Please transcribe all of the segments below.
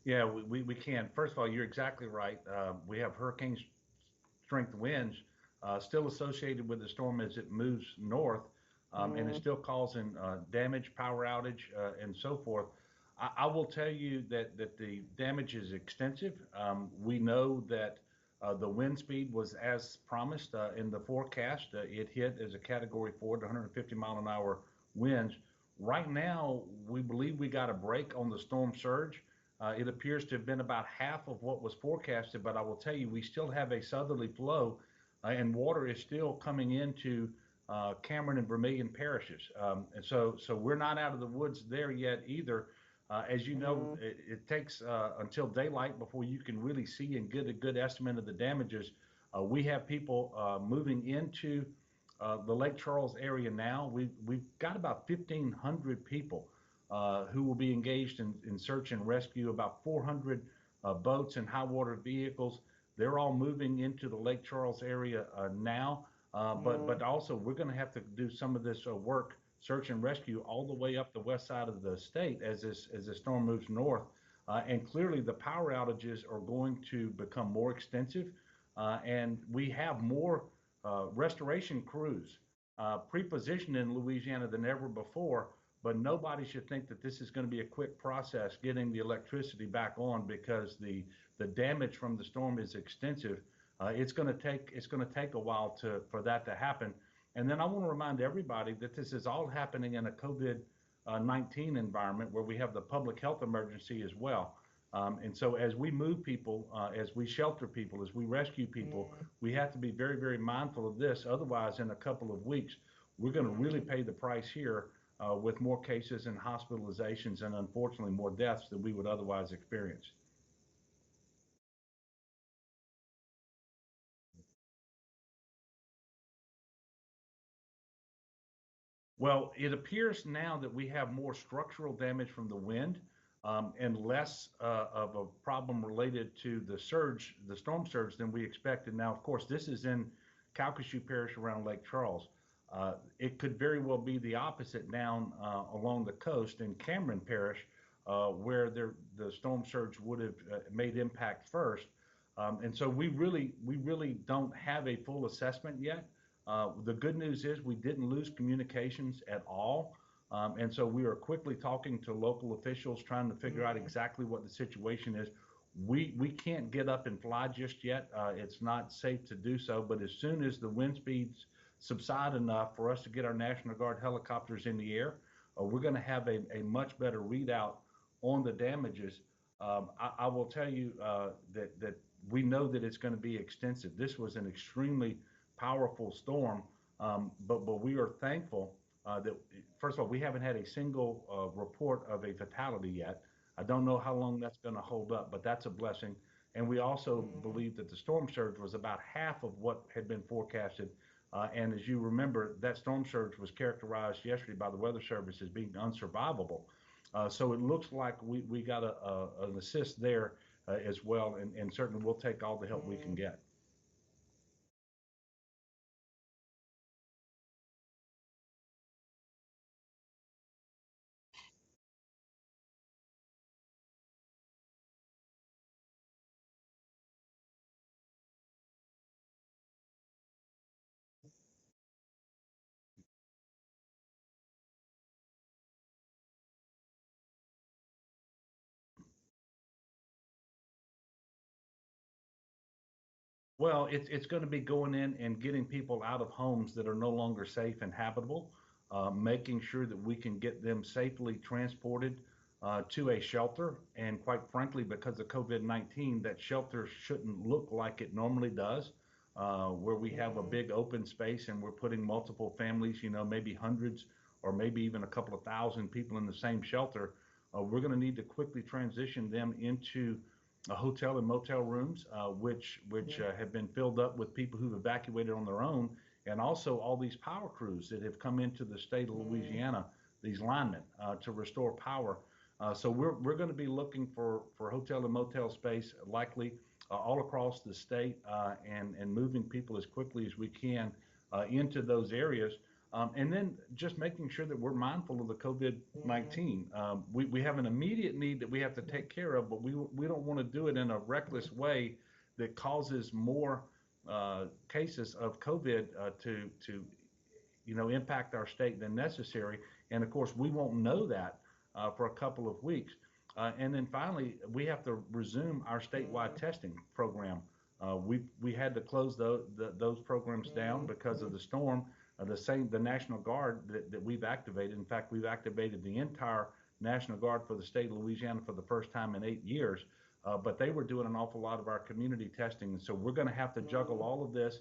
Yeah, we can. First of all, you're exactly right. We have hurricane strength winds still associated with the storm as it moves north, and it's Mm, still causing damage, power outage, and so forth. I will tell you that the damage is extensive. We know that the wind speed was as promised in the forecast. It hit as a Category 4 to 150 mile an hour winds. Right now, we believe we got a break on the storm surge. It appears to have been about half of what was forecasted, but I will tell you, we still have a southerly flow, and water is still coming into Cameron and Vermilion parishes. And so we're not out of the woods there yet either. As you know, mm, it takes until daylight before you can really see and get a good estimate of the damages. We have people moving into the Lake Charles area now. We've got about 1,500 people who will be engaged in search and rescue, about 400 boats and high water vehicles. They're all moving into the Lake Charles area now, but mm, also we're going to have to do some of this work, search and rescue, all the way up the west side of the state as the storm moves north. And clearly, the power outages are going to become more extensive, and we have more restoration crews pre-positioned in Louisiana than ever before. But nobody should think that this is going to be a quick process getting the electricity back on because the damage from the storm is extensive. It's going to take a while for that to happen. And then I want to remind everybody that this is all happening in a COVID-19 environment where we have the public health emergency as well. And so as we move people, as we shelter people, as we rescue people, mm, we have to be very, very mindful of this. Otherwise, in a couple of weeks, we're going to really mm. pay the price here with more cases and hospitalizations and unfortunately more deaths than we would otherwise experience. Well, it appears now that we have more structural damage from the wind and less of a problem related to the surge, the storm surge, than we expected. Now, of course, this is in Calcasieu Parish around Lake Charles. It could very well be the opposite down along the coast in Cameron Parish, where the storm surge would have made impact first. And so we really don't have a full assessment yet. The good news is we didn't lose communications at all. And so we are quickly talking to local officials, trying to figure out Mm, exactly what the situation is. We can't get up and fly just yet. It's not safe to do so. But as soon as the wind speeds subside enough for us to get our National Guard helicopters in the air, we're going to have a much better readout on the damages. I will tell you that we know that it's going to be extensive. This was an extremely powerful storm, but we are thankful that first of all we haven't had a single report of a fatality yet. I don't know how long that's going to hold up, but that's a blessing. And we also mm, believe that the storm surge was about half of what had been forecasted. And as you remember, that storm surge was characterized yesterday by the Weather Service as being unsurvivable. So it looks like we got an assist there as well, and certainly we'll take all the help we can mm. get. Well, it's going to be going in and getting people out of homes that are no longer safe and habitable, making sure that we can get them safely transported to a shelter. And quite frankly, because of COVID-19, that shelter shouldn't look like it normally does, where we have a Mm, big open space and we're putting multiple families, maybe hundreds or maybe even a couple of thousand people in the same shelter. We're going to need to quickly transition them into hotel and motel rooms, which mm, have been filled up with people who've evacuated on their own, and also all these power crews that have come into the state of mm, Louisiana, these linemen, to restore power. So we're going to be looking for hotel and motel space, likely all across the state, and moving people as quickly as we can into those areas. And then just making sure that we're mindful of the COVID-19. We have an immediate need that we have to take care of, but we don't want to do it in a reckless way that causes more cases of COVID to impact our state than necessary. And of course, we won't know that for a couple of weeks. And then finally, we have to resume our statewide testing program. We had to close those programs down because of the storm. The National Guard that we've activated. In fact, we've activated the entire National Guard for the state of Louisiana for the first time in 8 years. But they were doing an awful lot of our community testing, and so we're going to have to juggle all of this,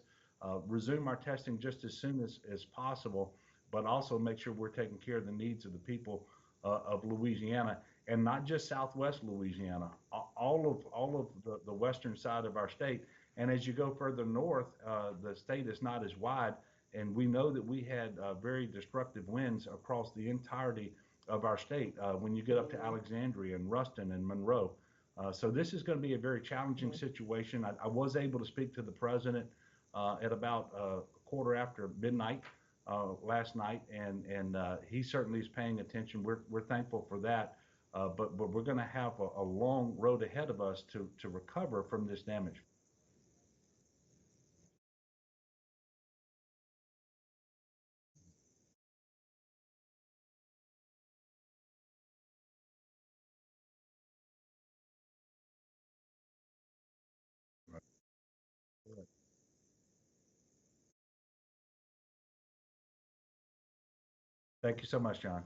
resume our testing just as soon as possible, but also make sure we're taking care of the needs of the people of Louisiana, and not just Southwest Louisiana, all of the western side of our state. And as you go further north, the state is not as wide, and we know that we had very destructive winds across the entirety of our state when you get up to Alexandria and Ruston and Monroe. So this is going to be a very challenging situation. I was able to speak to the president at about a quarter after midnight last night, and he certainly is paying attention. We're thankful for that, but we're going to have a long road ahead of us to recover from this damage. Thank you so much, John.